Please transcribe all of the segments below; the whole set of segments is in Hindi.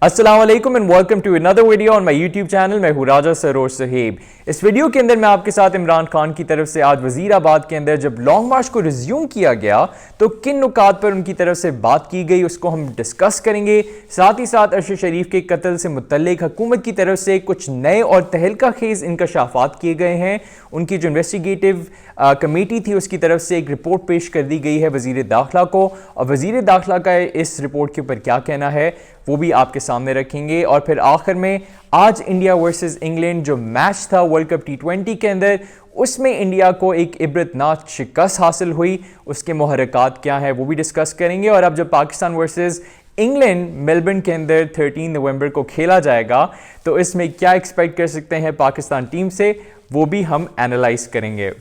अस्सलाम वालेकुम and welcome to another video on my YouTube channel. मैं हूं राजा सरोर सहेब। इस वीडियो के अंदर मैं आपके साथ इमरान खान की तरफ से आज वजीराबाद के अंदर जब लॉन्ग मार्च को रिज्यूम किया गया तो किन नुकात पर उनकी तरफ से बात की गई उसको हम डिस्कस करेंगे। साथ ही साथ अरशद शरीफ के कत्ल से मुतल्लिक हुकूमत की तरफ से कुछ नए और तहलका खेज इंकशाफात किए गए हैं। उनकी जो इन्वेस्टिगेटिव कमेटी थी उसकी तरफ से एक रिपोर्ट पेश कर दी गई है वजीर दाखिला को, और वजीर दाखिला का इस रिपोर्ट के ऊपर क्या कहना है वो भी आपके सामने रखेंगे। और फिर आखिर में आज इंडिया वर्सेस इंग्लैंड जो मैच था वर्ल्ड कप T20 के अंदर, उसमें इंडिया को एक इबरतनाक शिकस्त हासिल हुई, उसके मुहर्रिकात क्या हैं वो भी डिस्कस करेंगे। और अब जब पाकिस्तान वर्सेस इंग्लैंड मेलबर्न के अंदर 13 नवंबर को खेला जाएगा तो इसमें क्या एक्सपेक्ट कर सकते हैं पाकिस्तान टीम से, वो भी हम एनालाइज करेंगे।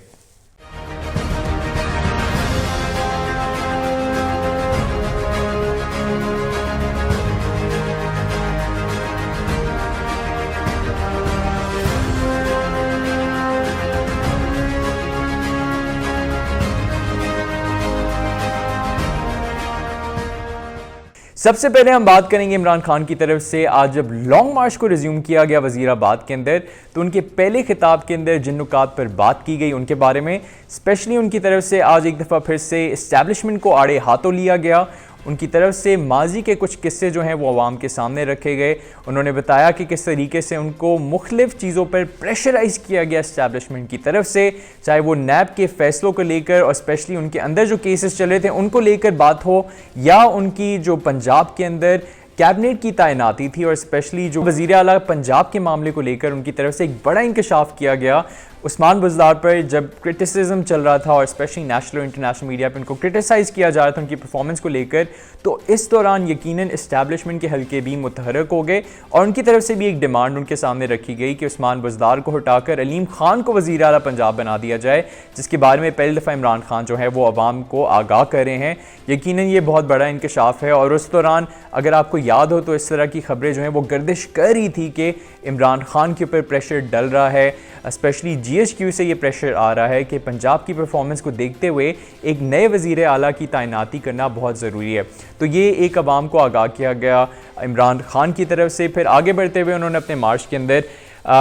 सबसे पहले हम बात करेंगे इमरान खान की तरफ से। आज जब लॉन्ग मार्च को रिज्यूम किया गया वजीराबाद के अंदर तो उनके पहले खिताब के अंदर जिन नुकात पर बात की गई उनके बारे में स्पेशली उनकी तरफ से आज एक दफ़ा फिर से इस्टेब्लिशमेंट को आड़े हाथों लिया गया। उनकी तरफ से माजी के कुछ किस्से जो हैं वो अवाम के सामने रखे गए। उन्होंने बताया कि किस तरीके से उनको मुख्तलिफ चीज़ों पर प्रेशराइज़ किया गया इस्टेब्लिशमेंट की तरफ से, चाहे वो नैब के फ़ैसलों को लेकर और स्पेशली उनके अंदर जो केसेस चल रहे थे उनको लेकर बात हो, या उनकी जो पंजाब के अंदर कैबिनेट की तैनाती थी और स्पेशली जो वज़ीर आला पंजाब के मामले को लेकर उनकी तरफ से एक बड़ा इंकशाफ किया गया उस्मान बुज़दार पर जब क्रिटिसिज्म चल रहा था और स्पेशली नेशनल और इंटरनेशनल मीडिया पर उनको क्रिटिसाइज़ किया जा रहा था उनकी परफॉर्मेंस को लेकर। तो इस दौरान यकीनन इस्टेब्लिशमेंट के हल्के भी मुतहरक हो गए और उनकी तरफ से भी एक डिमांड उनके सामने रखी गई कि उस्मान बुज़दार को हटाकर अलीम खान को वज़ीर आला पंजाब बना दिया जाए, जिसके बारे में पहली दफ़ा इमरान खान जो है वो अवाम को आगाह कर रहे हैं। यकीनन ये बहुत बड़ा इंकशाफ है और उस दौरान अगर आपको याद हो तो इस तरह की खबरें जो हैं वो गर्दिश कर रही थी कि इमरान खान के ऊपर प्रेशर डल रहा है, स्पेशली GHQ से ये प्रेशर आ रहा है कि पंजाब की परफॉर्मेंस को देखते हुए एक नए वज़ीर आला की तैनाती करना बहुत ज़रूरी है। तो ये एक अवाम को आगाह किया गया इमरान खान की तरफ से। फिर आगे बढ़ते हुए उन्होंने अपने मार्च के अंदर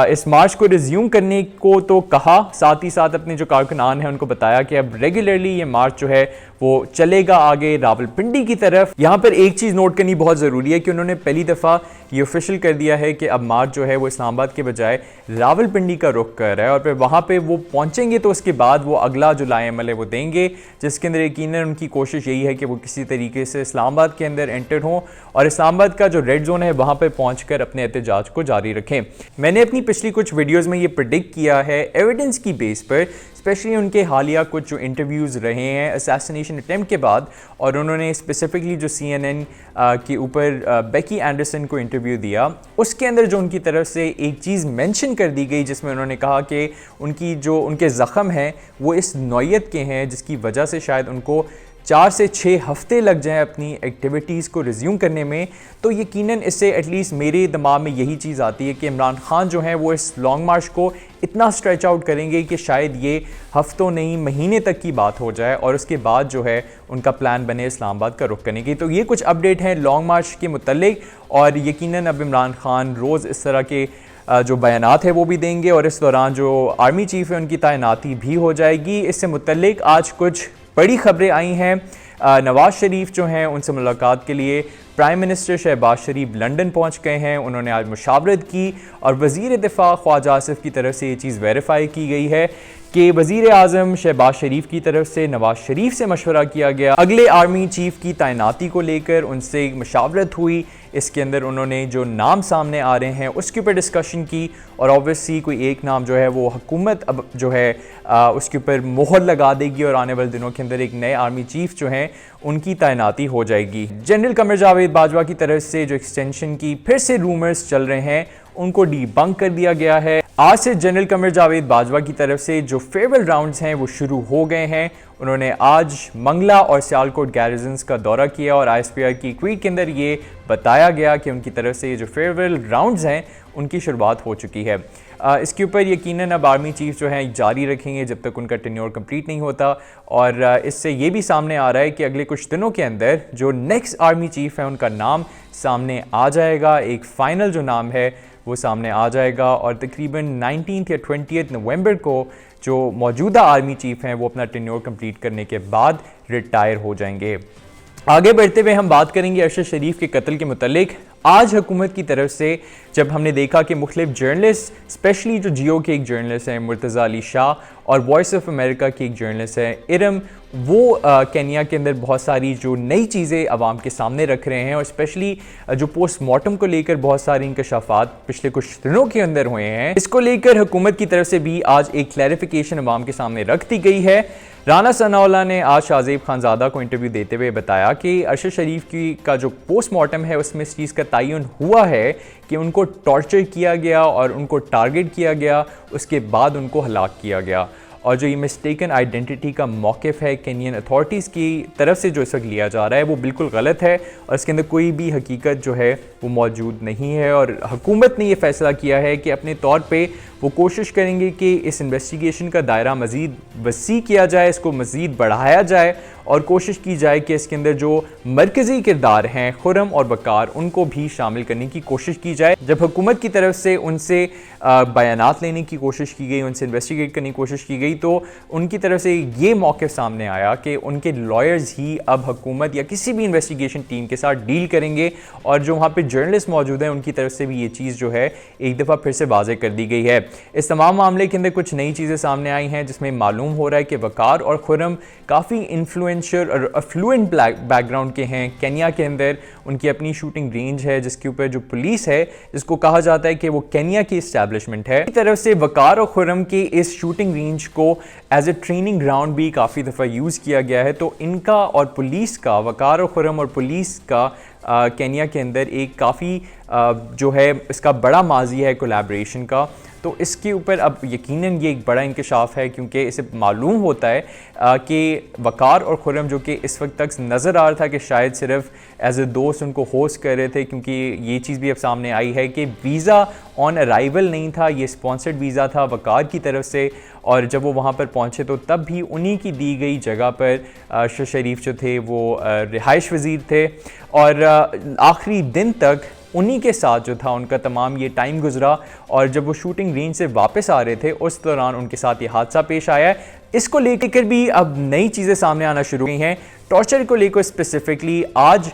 इस मार्च को रिज्यूम करने को तो कहा, साथ ही साथ अपने जो कारकुनान हैं उनको बताया कि अब रेगुलरली ये मार्च जो है वो चलेगा आगे रावलपिंडी की तरफ। यहाँ पर एक चीज़ नोट करनी बहुत ज़रूरी है कि उन्होंने पहली दफ़ा ये ऑफिशियल कर दिया है कि अब मार्च जो है वो इस्लामाबाद के बजाय रावलपिंडी का रुख कर रहा है और फिर वहाँ पे वो पहुँचेंगे तो उसके बाद वो अगला जो लाएमल है वो देंगे, जिसके अंदर यकीनन उनकी कोशिश यही है कि वो किसी तरीके से इस्लामाबाद के अंदर एंटर हों और इस्लामाबाद का जो रेड जोन है वहाँ पर पहुँच कर अपने एहतजाज को जारी रखें। मैंने अपनी पिछली कुछ वीडियोज़ में ये प्रेडिक्ट किया है एविडेंस की बेस पर, स्पेशली उनके हालिया कुछ जो इंटरव्यूज़ रहे हैं असैसिनेशन अटैम्प्ट के बाद, और उन्होंने स्पेसिफिकली जो CNN के ऊपर बेकी एंडरसन को इंटरव्यू दिया उसके अंदर जो उनकी तरफ से एक चीज़ मेंशन कर दी गई जिसमें उन्होंने कहा कि उनके ज़ख़म हैं वो इस नौयत के हैं जिसकी वजह से शायद उनको 4 से 6 हफ्ते लग जाएं अपनी एक्टिविटीज़ को रिज्यूम करने में। तो यकीनन इससे एटलीस्ट मेरे दिमाग में यही चीज़ आती है कि इमरान खान जो है वो इस लॉन्ग मार्च को इतना स्ट्रेच आउट करेंगे कि शायद ये हफ्तों नहीं महीने तक की बात हो जाए और उसके बाद जो है उनका प्लान बने इस्लामाबाद का रुख करने की। तो ये कुछ अपडेट हैं लॉन्ग मार्च के मुतल्लिक, और यकीनन अब इमरान खान रोज़ इस तरह के जो बयानात है वो भी देंगे और इस दौरान जो आर्मी चीफ़ है उनकी तैनाती भी हो जाएगी। इससे मुतल्लिक आज कुछ बड़ी खबरें आई हैं। नवाज़ शरीफ जो हैं उनसे मुलाकात के लिए प्राइम मिनिस्टर शहबाज शरीफ लंदन पहुंच गए हैं। उन्होंने आज मुशावरत की और वज़ीर दिफ़ा ख्वाजा आसिफ की तरफ से ये चीज़ वेरीफाई की गई है कि वज़ीर आज़म शहबाज शरीफ की तरफ से नवाज़ शरीफ से मशवरा किया गया, अगले आर्मी चीफ़ की तैनाती को लेकर उनसे मुशावरत हुई। इसके अंदर उन्होंने जो नाम सामने आ रहे हैं उसके ऊपर डिस्कशन की और ऑब्वियसली कोई एक नाम जो है वो हुकूमत अब जो है उसके ऊपर मोहर लगा देगी और आने वाले दिनों के अंदर एक नए आर्मी चीफ़ जो हैं उनकी तैनाती हो जाएगी। जनरल कमर जावेद बाजवा की तरफ से जो एक्सटेंशन की फिर से रूमर्स चल रहे हैं उनको डीबंक कर दिया गया है। आज से जनरल कमर जावेद बाजवा की तरफ से जो फेयरवेल राउंड्स हैं वो शुरू हो गए हैं। उन्होंने आज मंगला और सियालकोट गैरिजन्स का दौरा किया और ISPR की ट्वीट के अंदर ये बताया गया कि उनकी तरफ से ये जो फेयरवेल राउंड्स हैं उनकी शुरुआत हो चुकी है। इसके ऊपर यकीनन अब आर्मी चीफ जो हैं जारी रखेंगे जब तक उनका टेन्योर कंप्लीट नहीं होता। और इससे ये भी सामने आ रहा है कि अगले कुछ दिनों के अंदर जो नेक्स्ट आर्मी चीफ है उनका नाम सामने आ जाएगा, एक फ़ाइनल जो नाम है वो सामने आ जाएगा। और तकरीबन 19 या 20 नवंबर को जो मौजूदा आर्मी चीफ हैं वो अपना टेन्योर कंप्लीट करने के बाद रिटायर हो जाएंगे। आगे बढ़ते हुए हम बात करेंगे अरशद शरीफ के कत्ल के मुतालिक। आज हुकूमत की तरफ से जब हमने देखा कि मुख्तलिफ जर्नलिस्ट, स्पेशली जो जियो के एक जर्नलिस्ट हैं मुर्तज़ा अली शाह और वॉइस ऑफ अमेरिका की एक जर्नलिस्ट है इरम, वो केन्या के अंदर बहुत सारी जो नई चीज़ें आवाम के सामने रख रहे हैं और स्पेशली जो पोस्टमार्टम को लेकर बहुत सारे इंकशाफात पिछले कुछ दिनों के अंदर हुए हैं, इसको लेकर हुकूमत की तरफ से भी आज एक क्लैरिफिकेशन आवाम के सामने रख दी गई है। राना सनाउल्लाह ने आज शाहज़ेब खानज़ादा को इंटरव्यू देते हुए बताया कि अरशद शरीफ का जो पोस्टमार्टम है उसमें इस चीज़ का तयन हुआ है कि उनको टॉर्चर किया गया और उनको टारगेट किया गया, उसके बाद उनको हलाक किया गया। और जो ये मिस्टेकन आइडेंटिटी का मौक़िफ़ है केनियन अथॉरिटीज़ की तरफ से जो इस वक्त लिया जा रहा है वो बिल्कुल गलत है और इसके अंदर कोई भी हकीकत जो है वो मौजूद नहीं है। और हुकूमत ने ये फ़ैसला किया है कि अपने तौर पे वो कोशिश करेंगे कि इस इन्वेस्टिगेशन का दायरा मज़ीद वसी किया जाए, इसको मज़ीद बढ़ाया जाए और कोशिश की जाए कि इसके अंदर जो मरकज़ी किरदार हैं खुर्रम और वकार उनको भी शामिल करने की कोशिश की जाए। जब हुकूमत की तरफ से उनसे बयानात लेने की कोशिश की गई, उनसे इन्वेस्टिगेट करने की कोशिश की गई तो उनकी तरफ से ये मौक़िफ़ सामने आया कि उनके लॉयर्स ही अब हुकूमत या किसी भी इन्वेस्टिगेशन टीम के साथ डील करेंगे और जो वहाँ पर जर्नलिस्ट मौजूद हैं उनकी तरफ से भी ये चीज़ जो है एक दफ़ा फिर से वाज़ेह कर दी गई है। इस तमाम मामले के अंदर कुछ नई चीज़ें सामने आई हैं जिसमें मालूम हो रहा है कि वकार और खुर्रम काफ़ी इन्फ्लुएंशियल और अफ्लुएंट बैकग्राउंड के हैं। केन्या के अंदर उनकी अपनी शूटिंग रेंज है जिसके ऊपर जो पुलिस है जिसको कहा जाता है कि वो केन्या की इस्टेब्लिशमेंट है। इसी तरफ से वकार और खुर्रम के इस शूटिंग रेंज को एज ए ट्रेनिंग ग्राउंड भी काफ़ी दफ़ा यूज़ किया गया है। तो इनका और पुलिस का, वकार और खुर्रम और पुलिस का केन्या के अंदर एक काफ़ी जो है इसका बड़ा माजी है कोलैबोरेशन का। तो इसके ऊपर अब यकीनन ये एक बड़ा इंकशाफ है क्योंकि इसे मालूम होता है कि वकार और खुर्रम जो कि इस वक्त तक नज़र आ रहा था कि शायद सिर्फ एज ए दोस्त उनको होस्ट कर रहे थे, क्योंकि ये चीज़ भी अब सामने आई है कि वीज़ा ऑन अराइवल नहीं था, ये स्पॉन्सर्ड वीज़ा था वकार की तरफ से। और जब वो वहाँ पर पहुँचे तो तब भी उन्हीं की दी गई जगह पर अरशद शरीफ जो थे वो रिहाइश वज़ीर थे और आखिरी दिन तक उन्हीं के साथ जो था उनका तमाम ये टाइम गुजरा। और जब वो शूटिंग रेंज से वापस आ रहे थे उस दौरान उनके साथ ये हादसा पेश आया है। इसको लेकर भी अब नई चीज़ें सामने आना शुरू हुई हैं। टॉर्चर को लेकर स्पेसिफिकली आज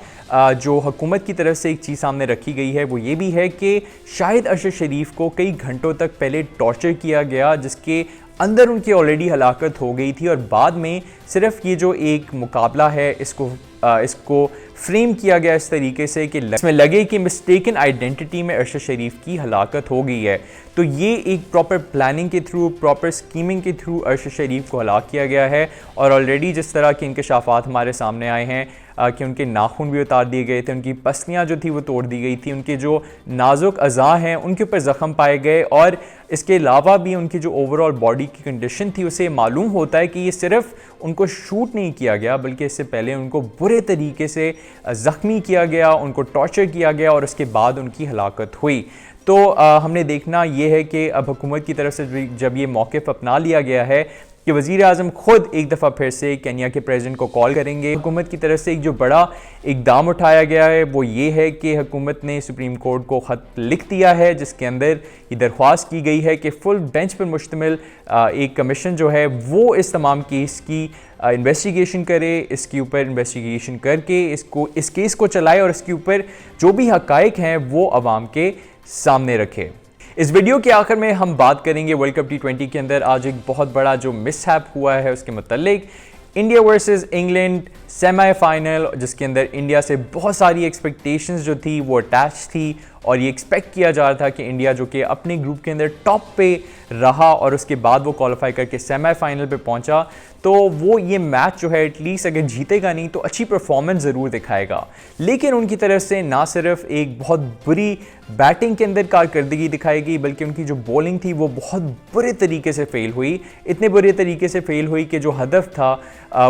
जो हुकूमत की तरफ से एक चीज़ सामने रखी गई है वो ये भी है कि शायद अरशद शरीफ को कई घंटों तक पहले टॉर्चर किया गया जिसके अंदर उनकी ऑलरेडी हलाकत हो गई थी और बाद में सिर्फ ये जो एक मुकाबला है इसको फ्रेम किया गया इस तरीके से कि इसमें लगे कि मिस्टेकन आइडेंटिटी में अरशद शरीफ की हलाकत हो गई है। तो ये एक प्रॉपर प्लानिंग के थ्रू, प्रॉपर स्कीमिंग के थ्रू अरशद शरीफ को हलाक किया गया है। और ऑलरेडी जिस तरह के इंकशाफात हमारे सामने आए हैं कि उनके नाखून भी उतार दिए गए थे, उनकी पसलियाँ जो थी वो तोड़ दी गई थी, उनके जो नाजुक अज़ा हैं उनके ऊपर ज़ख़म पाए गए और इसके अलावा भी उनकी जो ओवरऑल बॉडी की कंडीशन थी उसे मालूम होता है कि ये सिर्फ उनको शूट नहीं किया गया बल्कि इससे पहले उनको बुरे तरीके से ज़ख्मी किया गया, उनको टॉर्चर किया गया और उसके बाद उनकी हलाकत हुई। तो हमने देखना ये है कि अब हुकूमत की तरफ से जब ये मौक़िफ़ अपना लिया गया है कि वज़ीर आज़म खुद एक दफ़ा फिर से केन्या के प्रेसिडेंट को कॉल करेंगे। हुकूमत की तरफ से एक जो बड़ा इक़दाम उठाया गया है वो ये है कि हुकूमत ने सुप्रीम कोर्ट को ख़त लिख दिया है जिसके अंदर ये दरख्वास्त की गई है कि फुल बेंच पर मुश्तमिल एक कमीशन जो है वो इस तमाम केस की इन्वेस्टिगेशन करे, इसके ऊपर इन्वेस्टिगेशन करके इस केस को चलाए और इसके ऊपर जो भी हक़ाइक़ हैं वो आवाम के सामने रखे। इस वीडियो के आखिर में हम बात करेंगे वर्ल्ड कप T20 के अंदर आज एक बहुत बड़ा जो मिसहैप हुआ है उसके मुतालिक। इंडिया वर्सेस इंग्लैंड सेमीफाइनल जिसके अंदर इंडिया से बहुत सारी एक्सपेक्टेशंस जो थी वो अटैच थी और ये एक्सपेक्ट किया जा रहा था कि इंडिया जो कि अपने ग्रुप के अंदर टॉप पे रहा और उसके बाद वो क्वालिफाई करके सेमीफाइनल पे पहुंचा, तो वो ये मैच जो है एटलीस्ट अगर जीतेगा नहीं तो अच्छी परफॉर्मेंस ज़रूर दिखाएगा। लेकिन उनकी तरफ से ना सिर्फ एक बहुत बुरी बैटिंग के अंदर कारकर्दगी दिखाई गई बल्कि उनकी जो बॉलिंग थी वो बहुत बुरे तरीके से फेल हुई। इतने बुरे तरीके से फेल हुई कि जो हदफ था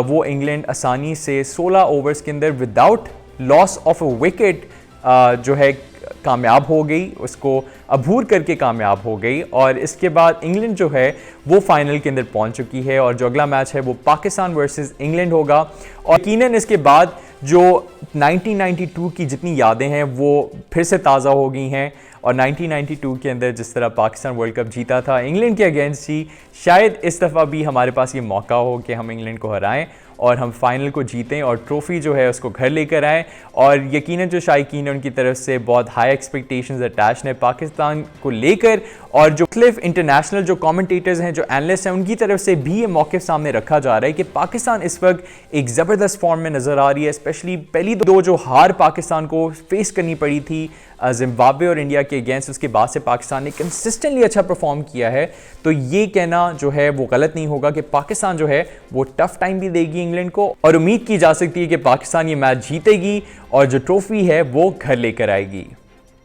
वो इंग्लैंड आसानी से 16 ओवर्स के अंदर without loss of a wicket जो है कामयाब हो गई, उसको अबूर करके कामयाब हो गई और इसके बाद इंग्लैंड जो है वो फाइनल के अंदर पहुंच चुकी है और जो अगला मैच है वो पाकिस्तान वर्सेस इंग्लैंड होगा। और यकीनन इसके बाद जो 1992 की जितनी यादें हैं वो फिर से ताज़ा हो गई हैं और 1992 के अंदर जिस तरह पाकिस्तान वर्ल्ड कप जीता था इंग्लैंड के अगेंस्ट ही, शायद इस दफ़ा भी हमारे पास ये मौका हो कि हम इंग्लैंड को हराएं और हम फाइनल को जीतें और ट्रॉफ़ी जो है उसको घर लेकर आएँ। और यकीनन जो शायकीन है उनकी तरफ से बहुत हाई एक्सपेक्टेशंस अटैच हैं पाकिस्तान को लेकर और जो मुख्तलिफ इंटरनेशनल जो कमेंटेटर्स हैं, जो एनालिस्ट हैं, उनकी तरफ से भी ये मौक़िफ़ सामने रखा जा रहा है कि पाकिस्तान इस वक्त एक ज़बरदस्त फॉर्म में नज़र आ रही है। स्पेशली पहली दो जो हार पाकिस्तान को फेस करनी पड़ी थी जिम्बाब्वे और इंडिया के अगेंस्ट, उसके बाद से पाकिस्तान ने कंसिस्टेंटली अच्छा परफॉर्म किया है। तो ये कहना जो है वो गलत नहीं होगा कि पाकिस्तान जो है वो टफ टाइम भी देगी इंग्लैंड को और उम्मीद की जा सकती है कि पाकिस्तान ये मैच जीतेगी और जो ट्रॉफी है वो घर लेकर आएगी।